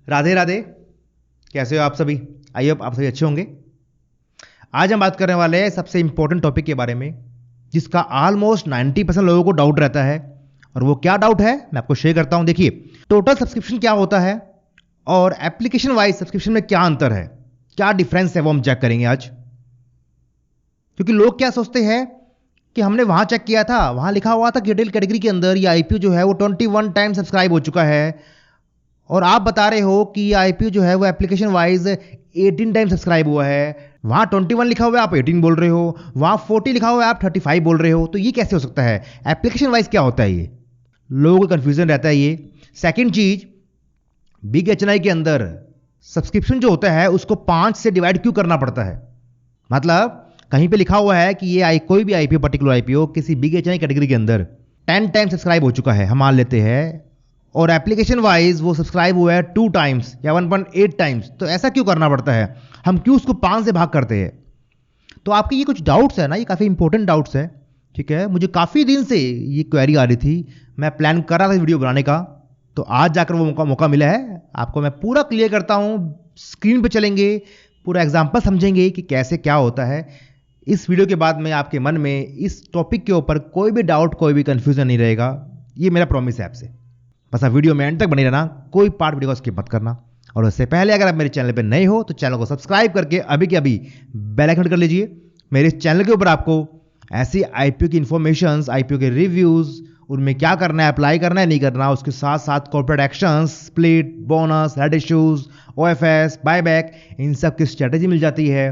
राधे राधे। कैसे हो आप सभी? आई होप आप सभी अच्छे होंगे। आज हम बात करने वाले हैं सबसे इंपॉर्टेंट टॉपिक के बारे में, जिसका ऑलमोस्ट 90% लोगों को डाउट रहता है। और वो क्या डाउट है मैं आपको शेयर करता हूं। देखिए, टोटल सब्सक्रिप्शन क्या होता है और एप्लीकेशन वाइज सब्सक्रिप्शन में क्या अंतर है, क्या डिफरेंस है, वो हम चेक करेंगे आज। क्योंकि लोग क्या सोचते हैं कि हमने वहां चेक किया था, वहां लिखा हुआ था कि रिटेल कैटेगरी के अंदर ये आईपीओ जो है वो 21 टाइम सब्सक्राइब हो चुका है, और आप बता रहे हो कि ये आईपीओ जो है वो एप्लीकेशन वाइज 18 टाइम सब्सक्राइब हुआ है। वहां 21 लिखा हुआ है, आप 18 बोल रहे हो। वहां 40 लिखा हुआ है, आप 35 बोल रहे हो। तो ये कैसे हो सकता है? एप्लीकेशन वाइज क्या होता है? ये लोगों को कंफ्यूजन रहता है। ये सेकंड चीज, बिग एचएनआई के अंदर सब्सक्रिप्शन जो होता है उसको 5 से डिवाइड क्यों करना पड़ता है? मतलब कहीं पे लिखा हुआ है कि ये कोई भी आईपीओ, पर्टिकुलर आईपीओ किसी बिग एचएनआई कैटेगरी के अंदर 10 टाइम सब्सक्राइब हो चुका है, हम मान लेते हैं, और एप्लीकेशन वाइज वो सब्सक्राइब हुआ है 2 टाइम्स या 1.8 टाइम्स, तो ऐसा क्यों करना पड़ता है? हम क्यों उसको 5 से भाग करते हैं? तो आपके ये कुछ डाउट्स है ना, ये काफ़ी इंपॉर्टेंट डाउट्स है। ठीक है, मुझे काफ़ी दिन से ये क्वेरी आ रही थी, मैं प्लान कर रहा था वीडियो बनाने का, तो आज जाकर वो मौका मिला है। आपको मैं पूरा क्लियर करता हूँ, स्क्रीन पे चलेंगे, पूरा एग्जाम्पल समझेंगे कि कैसे क्या होता है। इस वीडियो के बाद में आपके मन में इस टॉपिक के ऊपर कोई भी डाउट, कोई भी कंफ्यूजन नहीं रहेगा, ये मेरा प्रॉमिस है आपसे। बस आप वीडियो में एंड तक बने रहना, कोई पार्ट वीडियो को स्किप मत करना। और उससे पहले अगर आप मेरे चैनल पर नए हो तो चैनल को सब्सक्राइब करके अभी के अभी बेल आइकन कर लीजिए। मेरे इस चैनल के ऊपर आपको ऐसी आईपीओ की इंफॉर्मेशन, आईपीओ के रिव्यूज, उनमें क्या करना है, अप्लाई करना है नहीं करना, उसके साथ साथ कॉर्पोरेट एक्शंस, स्प्लिट, बोनस, हेड इश्यूज, ओएफएस, बायबैक, इन सब की स्ट्रेटेजी मिल जाती है।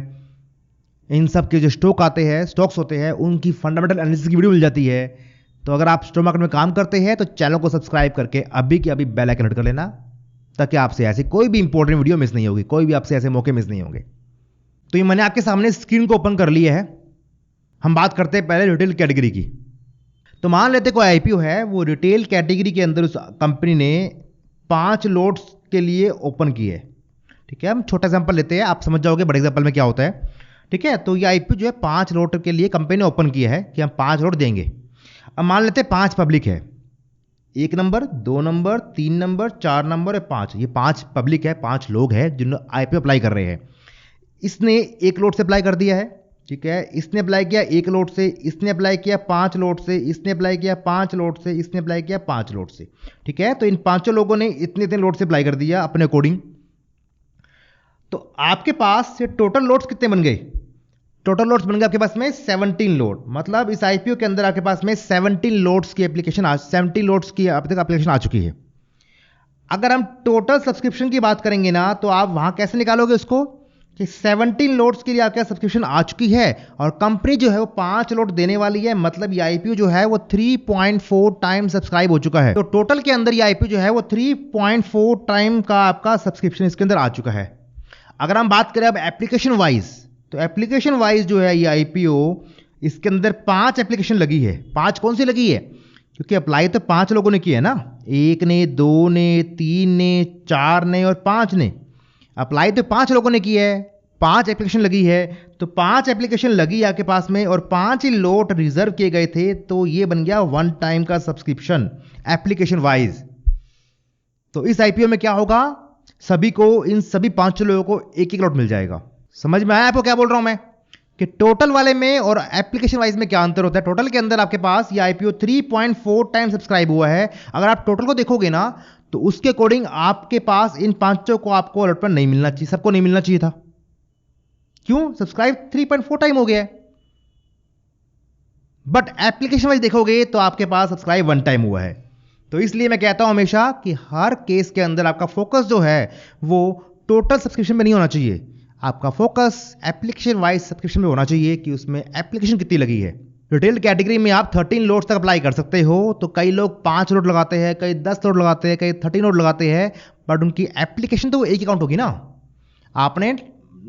इन सब के जो स्टॉक्स होते हैं, उनकी फंडामेंटल एनालिसिस की वीडियो मिल जाती है। तो अगर आप स्टॉक मार्केट में काम करते हैं तो चैनल को सब्सक्राइब करके अभी के अभी बेल आइकन हिट कर लेना, ताकि आपसे ऐसी कोई भी इंपॉर्टेंट वीडियो मिस नहीं होगी, कोई भी आपसे ऐसे मौके मिस नहीं होंगे। तो ये मैंने आपके सामने स्क्रीन को ओपन कर लिया है। हम बात करते हैं पहले रिटेल कैटेगरी की। तो मान लेते कोई आईपीओ है, वो रिटेल कैटेगरी के अंदर उस कंपनी ने 5 लोट्स के लिए ओपन किए। ठीक है, हम छोटा एग्जांपल लेते हैं, आप समझ जाओगे बड़े एग्जांपल में क्या होता है। ठीक है, तो ये आईपीओ जो है 5 लोट के लिए कंपनी ने ओपन किया है कि हम 5 लोट देंगे। अब मान लेते हैं 5 पब्लिक है, 1 नंबर, 2 नंबर, 3 नंबर, 4 नंबर और 5, ये 5 पब्लिक है, 5 लोग हैं जिन्होंने आईपीओ अप्लाई कर रहे हैं। इसने 1 लोट से अप्लाई कर दिया है। ठीक है, इसने अप्लाई किया 1 लोट से, इसने अप्लाई किया 5 लोट से, इसने अप्लाई किया 5 लोट से, इसने अप्लाई किया 5 लोट से। ठीक है, तो इन 5 लोगों ने इतने इतने लोट से अप्लाई कर दिया अपने अकॉर्डिंग। तो आपके पास से टोटल लोट्स कितने बन गए? टोटल लोट्स बन गए आपके पास में 17 लोट। मतलब इस आईपीओ के अंदर आपके पास में 17 लोट्स की एप्लीकेशन 17 लोट्स की अब तक एप्लीकेशन आ चुकी है। अगर हम टोटल सब्सक्रिप्शन की बात करेंगे ना, तो आप वहां कैसे निकालोगे उसको कि 17 लोट्स के लिए आपके सब्सक्रिप्शन आ चुकी है और कंपनी जो है वो 5 लोट देने वाली है। मतलब ये आईपीओ जो है वो 3.4 टाइम सब्सक्राइब हो चुका है। तो टोटल के अंदर ये आईपीओ जो है वो 3.4 टाइम का आपका सब्सक्रिप्शन इसके अंदर आ चुका है। अगर हम बात करें अब एप्लीकेशन वाइज, तो एप्लीकेशन वाइज जो है ये आईपीओ, इसके अंदर 5 एप्लीकेशन लगी है। 5 कौन सी लगी है? क्योंकि अप्लाई तो 5 लोगों ने किया है ना, 1 ने, 2 ने, 3 ने, 4 ने और 5 ने। अप्लाई तो 5 लोगों ने किया है, 5 एप्लीकेशन लगी है। तो 5 एप्लीकेशन लगी आपके पास में और 5 ही लोट रिजर्व किए गए थे, तो ये बन गया 1 टाइम का सब्सक्रिप्शन एप्लीकेशन वाइज। तो इस आईपीओ में क्या होगा, सभी को, इन सभी 5 लोगों को 1-1 लोट मिल जाएगा। समझ में आया आपको क्या बोल रहा हूं मैं, कि टोटल वाले में और एप्लीकेशन वाइज में क्या अंतर होता है? टोटल के अंदर आपके पास ये आईपीओ 3.4 टाइम सब्सक्राइब हुआ है। अगर आप टोटल को देखोगे ना, तो उसके अकॉर्डिंग आपके पास इन 5 को आपको अलर्ट पर नहीं मिलना चाहिए, सबको नहीं मिलना चाहिए था। क्यों? सब्सक्राइब 3.4 टाइम हो गया है। बट एप्लीकेशन वाइज देखोगे तो आपके पास सब्सक्राइब 1 टाइम हुआ है। तो इसलिए मैं कहता हूं हमेशा कि हर केस के अंदर आपका फोकस जो है वो टोटल सब्सक्रिप्शन में नहीं होना चाहिए, आपका फोकस एप्लीकेशन वाइज सब्सक्रिप्शन में होना चाहिए कि उसमें एप्लीकेशन कितनी लगी है। रिटेल कैटेगरी में आप 13 लोट्स तक अप्लाई कर सकते हो। तो कई लोग 5 लोट लगाते हैं, कई 10 लोट लगाते हैं, कई 13 लोट लगाते हैं, बट उनकी एप्लीकेशन तो वो एक ही काउंट होगी ना। आपने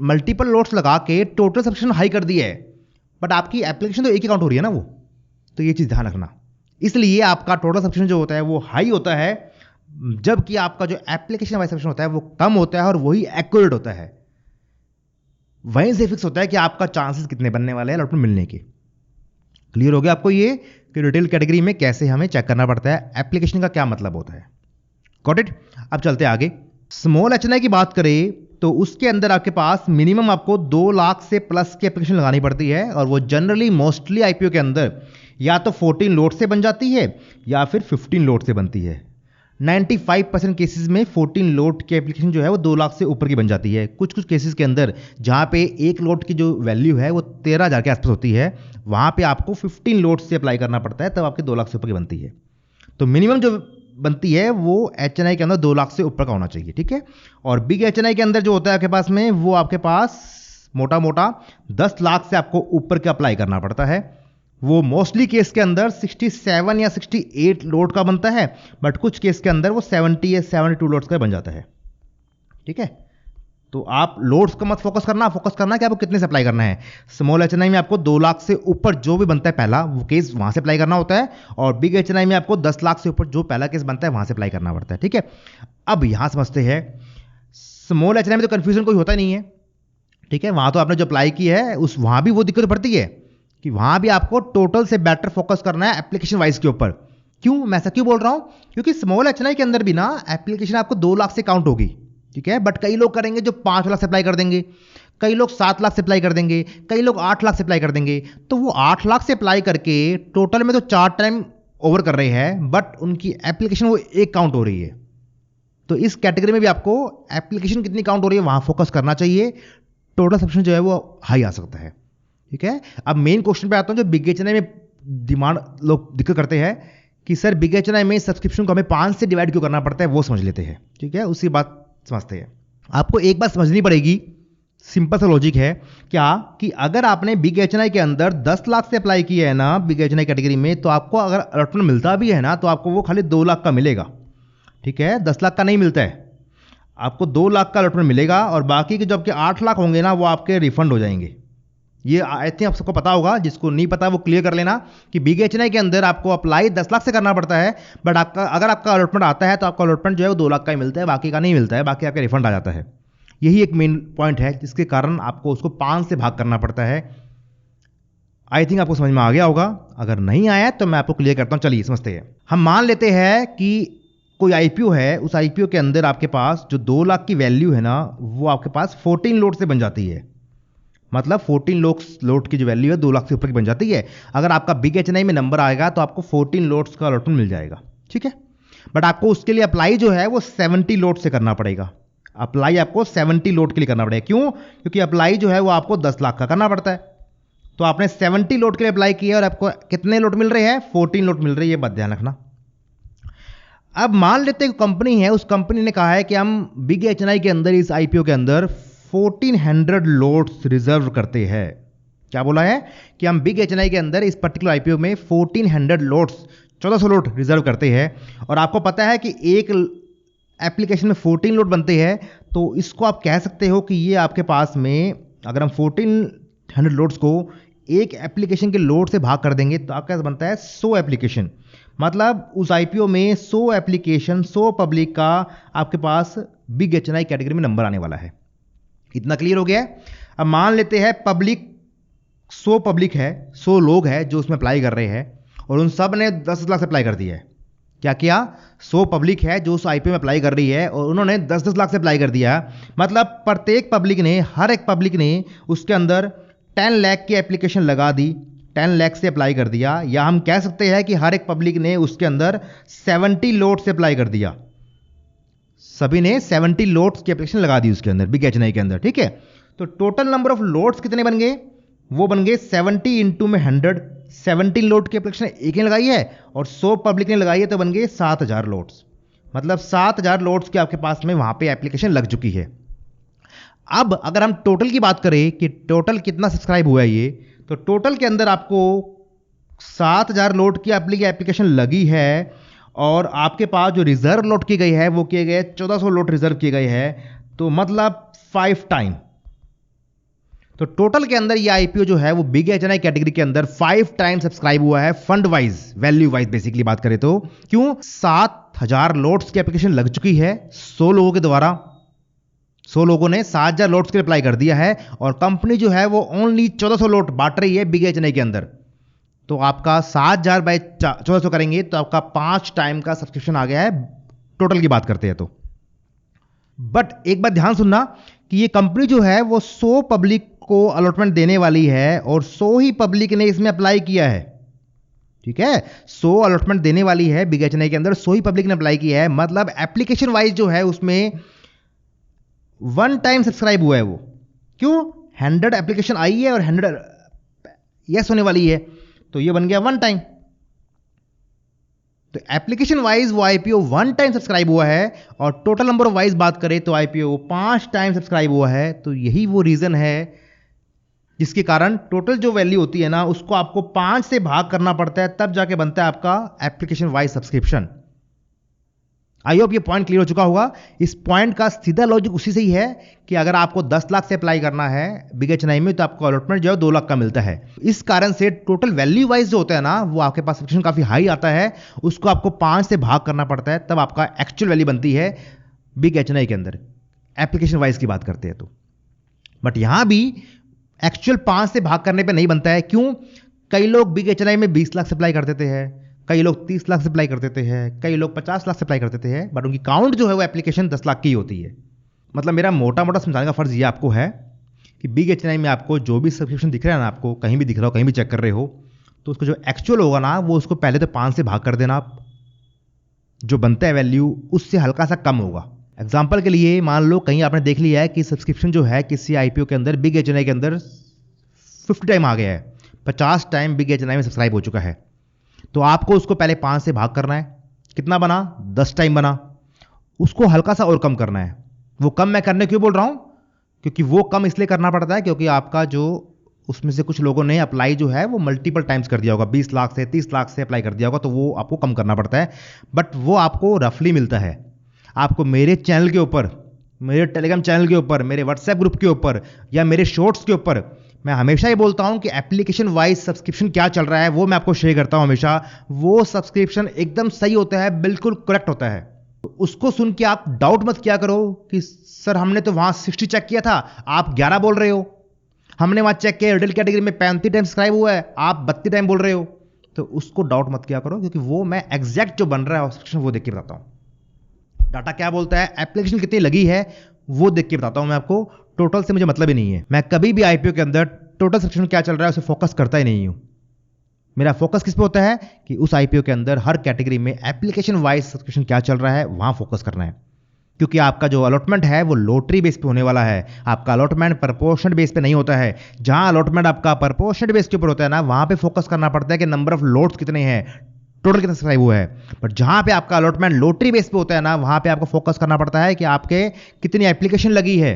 मल्टीपल लोट्स लगा के टोटल सब्सक्रिप्शन हाई कर दिया है, बट आपकी एप्लीकेशन तो एक ही काउंट हो रही है ना वो। तो ये चीज़ ध्यान रखना। इसलिए आपका टोटल सब्सक्रिप्शन जो होता है वो हाई होता है, जबकि आपका जो एप्लीकेशन वाइज सब्सक्रिप्शन होता है वो कम होता है, और वही एक्यूरेट होता है। वहीं से फिक्स होता है कि आपका चांसेस कितने बनने वाले हैं अलॉटमेंट मिलने के। क्लियर हो गया आपको ये कि रिटेल कैटेगरी में कैसे हमें चेक करना पड़ता है, एप्लीकेशन का क्या मतलब होता है। Got it? अब चलते आगे। स्मॉल एचएनआई की बात करें तो उसके अंदर आपके पास मिनिमम आपको 2 लाख से प्लस की एप्लीकेशन लगानी पड़ती है, और वो जनरली मोस्टली आईपीओ के अंदर या तो 14 लोड से बन जाती है या फिर 15 लोड से बनती है। 95% केसेस में 14 लोड की एप्लीकेशन जो है वो 2 लाख से ऊपर की बन जाती है। कुछ कुछ केसेस के अंदर जहाँ पे एक लोड की जो वैल्यू है वो 13,000 के आसपास होती है, वहाँ पे आपको 15 लोड से अप्लाई करना पड़ता है, तब आपकी 2 लाख से ऊपर की बनती है। तो मिनिमम जो बनती है वो एचएनआई के अंदर 2 लाख से ऊपर का होना चाहिए, ठीक है। और बिग एचएनआई के अंदर जो होता है आपके पास में, वो आपके पास मोटा मोटा 10 लाख से आपको ऊपर का अप्लाई करना पड़ता है। वो मोस्टली केस के अंदर 67 या 68 लोड का बनता है, बट कुछ केस के अंदर वो 70 या 72 लोड्स का बन जाता है, ठीक है। तो आप लोड्स का मत फोकस करना कि आपको कितने से अप्लाई करना है। स्मॉल एचएनआई में आपको 2 लाख से ऊपर जो भी बनता है पहला वो केस वहां से अप्लाई करना होता है, और बिग एचएनआई में आपको 10 लाख से ऊपर जो पहला केस बनता है वहां से अप्लाई करना पड़ता है, ठीक है। अब यहां समझते हैं, स्मॉल एचएनआई में तो कंफ्यूजन कोई होता नहीं है, ठीक है। वहां तो आपने जो अप्लाई की है उस वहां भी वो दिक्कत पड़ती है कि वहां भी आपको टोटल से बेटर फोकस करना है एप्लीकेशन वाइज के ऊपर। क्यों, मैं ऐसा क्यों बोल रहा हूं, क्योंकि स्मॉल एचएनआई के अंदर भी ना एप्लीकेशन आपको 2 लाख से काउंट होगी, ठीक है। बट कई लोग करेंगे जो 5 लाख से अप्लाई कर देंगे, कई लोग 7 लाख से अप्लाई कर देंगे, कई लोग 8 लाख से अप्लाई कर देंगे। तो वो 8 लाख से अप्लाई करके टोटल में तो 4 टाइम ओवर कर रहे हैं, बट उनकी एप्लीकेशन वो 1 काउंट हो रही है। तो इस कैटेगरी में भी आपको एप्लीकेशन कितनी काउंट हो रही है वहां फोकस करना चाहिए, टोटल सब्सक्रिप्शन जो है वो हाई आ सकता है, ठीक है। अब मेन क्वेश्चन पे आता हूं, जो बिग एचएनआई में डिमांड लोग दिक्कत करते हैं कि सर बिग एचएनआई में सब्सक्रिप्शन को हमें 5 से डिवाइड क्यों करना पड़ता है, वो समझ लेते हैं, ठीक है। उसी बात समझते हैं। आपको एक बात समझनी पड़ेगी, सिंपल सा लॉजिक है क्या, कि अगर आपने बिग एचएनआई के अंदर 10 लाख से अप्लाई किया है ना बिग एचएनआई कैटेगरी में, तो आपको अगर अलॉटमेंट मिलता भी है ना तो आपको वो खाली 2 लाख का मिलेगा, ठीक है। 10 लाख का नहीं मिलता है, आपको 2 लाख का अलॉटमेंट मिलेगा, और बाकी के जो आपके 8 लाख होंगे ना वो आपके रिफंड हो जाएंगे। ये आई थिंक आप सबको पता होगा, जिसको नहीं पता वो क्लियर कर लेना कि बिग एचएनआई के अंदर आपको अप्लाई 10 लाख से करना पड़ता है, बट आपका अगर आपका अलॉटमेंट आता है तो आपका अलॉटमेंट जो है वो 2 लाख का ही मिलता है, बाकी का नहीं मिलता है, बाकी आपका रिफंड आ जाता है। यही एक मेन पॉइंट है जिसके कारण आपको उसको 5 से भाग करना पड़ता है। आई थिंक आपको समझ में आ गया होगा, अगर नहीं आया तो मैं आपको क्लियर करता हूं। चलिए समझते हैं। हम मान लेते हैं कि कोई आईपीओ है, उस आईपीओ के अंदर आपके पास जो 2 लाख की वैल्यू है ना वो आपके पास 14 लोड से बन जाती है, मतलब 14 लोड की जो वैल्यू है 2 लाख से ऊपर की बन जाती है। अगर आपका बिग एचएनआई में नंबर आएगा तो आपको 14 लोड्स का अलॉटमेंट मिल जाएगा, ठीक है। बट आपको उसके लिए अप्लाई जो है वो 70 लोड से करना पड़ेगा। अप्लाई आपको 70 लोड के लिए करना पड़ेगा। क्यों, क्योंकि अप्लाई जो है वो आपको 10 लाख का करना पड़ता है। तो आपने 70 लोड के लिए अप्लाई किया और आपको कितने लोड मिल रहे हैं, 14 लोड मिल रही है, बात ध्यान रखना। अब मान लेते हैं कंपनी है, उस कंपनी ने कहा है कि हम बिग एचएनआई के अंदर इस आईपीओ के अंदर 1400 लोड्स रिजर्व करते हैं। क्या बोला है कि हम बिग एचएनआई के अंदर इस पर्टिकुलर आईपीओ में 1400 लोड्स 1400 लोड रिजर्व करते हैं। और आपको पता है कि एक एप्लीकेशन में 14 लोड बनते हैं, तो इसको आप कह सकते हो कि ये आपके पास में अगर हम 1400 लोड्स को एक एप्लीकेशन के लोड से भाग कर देंगे तो आपका बनता है 100 एप्लीकेशन। मतलब उस आईपीओ में 100 एप्लीकेशन 100 पब्लिक का आपके पास बिग एचएनआई कैटेगरी में नंबर आने वाला है। इतना क्लियर हो गया। अब मान लेते हैं पब्लिक 100 पब्लिक है, 100 लोग हैं जो उसमें अप्लाई कर रहे हैं, और उन सब ने 10 लाख से अप्लाई कर दिया है। क्या किया, 100 पब्लिक है जो उस आईपीओ में अप्लाई कर रही है और उन्होंने 10-10 लाख से अप्लाई कर दिया। मतलब प्रत्येक पब्लिक ने, हर एक पब्लिक ने उसके अंदर 10 लाख की एप्लीकेशन लगा दी, 10 लाख से अप्लाई कर दिया। या हम कह सकते हैं कि हर एक पब्लिक ने उसके अंदर 70 लोड से अप्लाई कर दिया। सभी ने 70 लोड्स की एप्लीकेशन लगा दी उसके अंदर, बिग एचएनआई के अंदर, ठीक है। तो टोटल नंबर ऑफ लोड्स कितने बन गए, वो बन गए 70 इंटू में 100। 70 लोड की एप्लीकेशन एक ने लगाई है और 100 पब्लिक ने लगाई है, तो बन गए 7000 लोड्स। मतलब 7000 लोड्स की आपके पास में वहां पे एप्लीकेशन लग चुकी है। अब अगर हम टोटल की बात करें कि टोटल कितना सब्सक्राइब हुआ है ये, तो टोटल के अंदर आपको 7000 लोड की एप्लीकेशन लगी है, और आपके पास जो रिजर्व लोड की गई है वो किए गए 1400 लोड रिजर्व किए गए हैं, तो मतलब 5 टाइम। तो टोटल के अंदर ये आईपीओ जो है वो बिग एचएनआई कैटेगरी के अंदर 5 टाइम सब्सक्राइब हुआ है, fund wise, value wise basically बात करें तो। क्यों, 7000 लोड्स की एप्लीकेशन लग चुकी है 100 लोगों के द्वारा। 100 लोगों ने 7000 लोड्स के लिए अप्लाई कर दिया है, और कंपनी जो है वो ओनली 1400 लोड बांट रही है बिग एचएनआई के अंदर। तो आपका 7000 बाय 1400 करेंगे तो आपका 5 टाइम का सब्सक्रिप्शन आ गया है, टोटल की बात करते हैं तो। बट एक बात ध्यान सुनना कि ये कंपनी जो है वो 100 पब्लिक को अलॉटमेंट देने वाली है और 100 ही पब्लिक ने इसमें अप्लाई किया है। ठीक है, 100 अलॉटमेंट देने वाली है बिग एच के अंदर, 100 ही पब्लिक ने अप्लाई किया है। मतलब एप्लीकेशन वाइज जो है उसमें 1 टाइम सब्सक्राइब हुआ है वो। क्यों? 100 एप्लीकेशन आई है और 100 यस होने वाली है, तो ये बन गया 1 टाइम। तो एप्लीकेशन वाइज वो आईपीओ 1 टाइम सब्सक्राइब हुआ है और टोटल नंबर वाइज बात करें तो आईपीओ 5 टाइम सब्सक्राइब हुआ है। तो यही वो रीजन है जिसके कारण टोटल जो वैल्यू होती है ना उसको आपको 5 से भाग करना पड़ता है, तब जाके बनता है आपका application wise subscription. I hope ये पॉइंट क्लियर हो चुका होगा। इस पॉइंट का सीधा लॉजिक उसी से ही है कि अगर आपको 10 लाख से अप्लाई करना है बिग एच में तो आपको अलॉटमेंट जो है 2 लाख का मिलता है। इस कारण से टोटल वैल्यू वाइज जो होता है ना वो आपके पास सब्सक्रिप्शन काफी हाई आता है, उसको आपको 5 से भाग करना पड़ता है, तब आपका एक्चुअल वैल्यू बनती है बिग एच के अंदर, एप्लीकेशन वाइज की बात करते हैं तो। बट यहां भी एक्चुअल 5 से भाग करने पर नहीं बनता है। क्यों? कई लोग बिग एच में 20 लाख से अप्लाई कर देते हैं, कई लोग 30 लाख से अप्लाई कर देते हैं, कई लोग 50 लाख से अप्लाई कर देते हैं, बट उनकी काउंट जो है वो एप्लीकेशन 10 लाख की होती है। मतलब मेरा मोटा मोटा समझाने का फर्ज ये आपको है कि बिग एच में आपको जो भी सब्सक्रिप्शन दिख रहा है ना, आपको कहीं भी दिख रहा हो, कहीं भी चेक कर रहे हो, तो उसको जो एक्चुअल होगा ना वो उसको पहले तो 5 से भाग कर देना, आप जो बनता है वैल्यू उससे हल्का सा कम होगा। एग्जाम्पल के लिए मान लो कहीं आपने देख लिया है कि सब्सक्रिप्शन जो है किसी आईपीओ के अंदर बिग एच के अंदर 50 टाइम आ गया है, 50 टाइम बिग एच में सब्सक्राइब हो चुका है, तो आपको उसको पहले 5 से भाग करना है। कितना बना? 10 टाइम बना। उसको हल्का सा और कम करना है। वो कम मैं करने क्यों बोल रहा हूं? क्योंकि वो कम इसलिए करना पड़ता है क्योंकि आपका जो उसमें से कुछ लोगों ने अप्लाई जो है वो मल्टीपल टाइम्स कर दिया होगा, 20 लाख से 30 लाख से अप्लाई कर दिया होगा, तो वो आपको कम करना पड़ता है। बट वो आपको रफली मिलता है। आपको मेरे चैनल के ऊपर, मेरे टेलीग्राम चैनल के ऊपर, मेरे व्हाट्सएप ग्रुप के ऊपर या मेरे शॉर्ट्स के ऊपर मैं हमेशा ये बोलता हूं कि एप्लीकेशन वाइज सब्सक्रिप्शन क्या चल रहा है वो मैं आपको शेयर करता हूं हमेशा। वो सब्सक्रिप्शन एकदम सही होता है, बिल्कुल करेक्ट होता है। उसको सुन के आप डाउट मत किया करो कि सर हमने तो वहां 60 चेक किया था, आप 11 बोल रहे हो। हमने वहां चेक किया रिटेल कैटेगरी में 35 टाइम सब्सक्राइब हुआ है, आप 32 टाइम बोल रहे हो। तो उसको डाउट मत किया करो, क्योंकि वो मैं एग्जैक्ट जो बन रहा है सब्सक्रिप्शन वो देख के बताता हूं। डाटा क्या बोलता है, एप्लीकेशन कितनी लगी है वो देख के बताता हूं मैं आपको। टोटल से मुझे मतलब ही नहीं है। मैं कभी भी आईपीओ के अंदर टोटल सब्सक्रिप्शन क्या चल रहा है उसे फोकस करता ही नहीं हूं। मेरा फोकस किस पे होता है कि उस आईपीओ के अंदर हर कैटेगरी में एप्लीकेशन वाइज सब्सक्रिप्शन क्या चल रहा है वहां फोकस करना है। क्योंकि आपका जो अलॉटमेंट है वो लॉटरी बेस पे होने वाला है। आपका अलॉटमेंट प्रपोर्शनल बेस पे नहीं होता है। जहां अलॉटमेंट आपका प्रपोर्शनल बेस के ऊपर होता है ना, वहां पे फोकस करना पड़ता है कि नंबर ऑफ लोट्स कितने हैं, टोटल कितना सब्सक्राइब हुआ है। बट जहां पे आपका अलॉटमेंट लॉटरी बेस पे होता है ना, वहां पे आपको फोकस करना पड़ता है कि आपके कितनी एप्लीकेशन लगी है,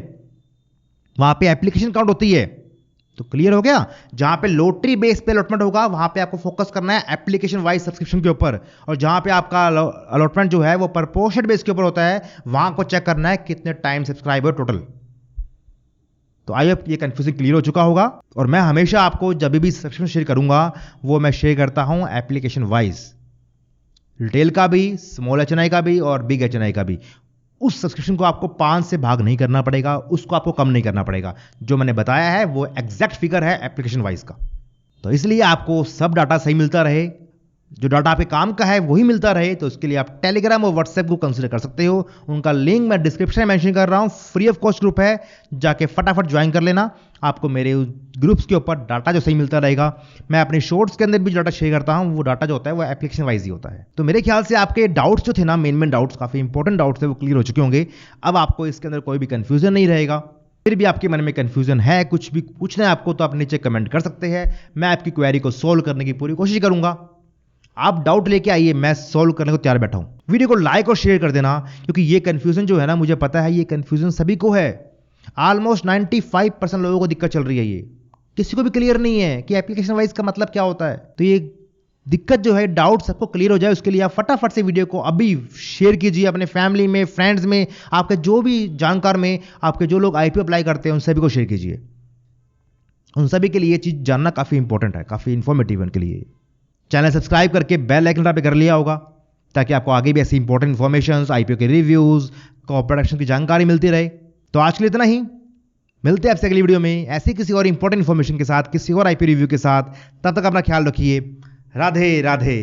वहां पे एप्लीकेशन काउंट होती है। तो क्लियर हो गया? जहां पे लॉटरी बेस पे अलॉटमेंट होगा वहां पे आपको फोकस करना है एप्लीकेशन वाइज सब्सक्रिप्शन के ऊपर, और जहां पे आपका अलॉटमेंट जो है वो प्रपोर्शनल बेस के ऊपर होता है वहां को चेक करना है कितने टाइम सब्सक्राइब है टोटल। तो आई होप ये कंफ्यूजन क्लियर हो चुका होगा। और मैं हमेशा आपको जब भी सब्सक्रिप्शन शेयर करूंगा वो मैं शेयर करता हूं एप्लीकेशन वाइज, रिटेल का भी, स्मॉल एचएनआई का भी और बिग एचएनआई का भी। उस सब्सक्रिप्शन को आपको 5 से भाग नहीं करना पड़ेगा, उसको आपको कम नहीं करना पड़ेगा। जो मैंने बताया है वो एग्जैक्ट फिगर है एप्लीकेशन वाइज का। तो इसलिए आपको सब डाटा सही मिलता रहे, जो डाटा आपके काम का है वही मिलता रहे, तो उसके लिए आप टेलीग्राम और व्हाट्सएप को कंसीडर कर सकते हो। उनका लिंक मैं डिस्क्रिप्शन में मेंशन कर रहा हूं, फ्री ऑफ कॉस्ट ग्रुप है, जाके फटाफट ज्वाइन कर लेना। आपको मेरे ग्रुप्स के ऊपर डाटा जो सही मिलता रहेगा। मैं अपने शॉर्ट्स के अंदर भी डाटा शेयर करता हूं, वो डाटा जो होता है वो एप्लीकेशन वाइज ही होता है। तो मेरे ख्याल से आपके डाउट्स जो थे ना, मेन डाउट्स, काफी इंपॉर्टेंट डाउट्स थे, वो क्लियर हो चुके होंगे। अब आपको इसके अंदर कोई भी कंफ्यूजन नहीं रहेगा। फिर भी आपके मन में कंफ्यूजन है, कुछ भी पूछना है आपको, तो आप नीचे कमेंट कर सकते हैं। मैं आपकी क्वेरी को सोल्व करने की पूरी कोशिश करूंगा। आप डाउट लेके आइए, मैं सॉल्व करने को तैयार बैठा हूं। वीडियो को लाइक और शेयर कर देना, क्योंकि ये कंफ्यूजन जो है ना, मुझे पता है ये कंफ्यूजन सभी को है। ऑलमोस्ट 95% लोगों को दिक्कत चल रही है। ये किसी को भी क्लियर नहीं है कि एप्लीकेशन वाइज का मतलब क्या होता है। तो ये दिक्कत जो है, डाउट सबको क्लियर हो जाए, उसके लिए आप फटाफट से वीडियो को अभी शेयर कीजिए अपने फैमिली में, फ्रेंड्स में, आपके जो भी जानकार में, आपके जो लोग आईपीओ अप्लाई करते हैं उन सभी को शेयर कीजिए। उन सभी के लिए ये चीज जानना काफी इंपॉर्टेंट है, काफी इंफॉर्मेटिव है उनके लिए। चैनल सब्सक्राइब करके बेल आइकन पे कर लिया होगा, ताकि आपको आगे भी ऐसी इंपॉर्टेंट इन्फॉर्मेशन, आईपीओ के रिव्यूज, कॉर्पोरेट एक्शन की जानकारी मिलती रहे। तो आज के लिए इतना ही। मिलते हैं आपसे अगली वीडियो में ऐसी किसी और इंपॉर्टेंट इन्फॉर्मेशन के साथ, किसी और आईपीओ रिव्यू के साथ। तब तक अपना ख्याल रखिए। राधे राधे।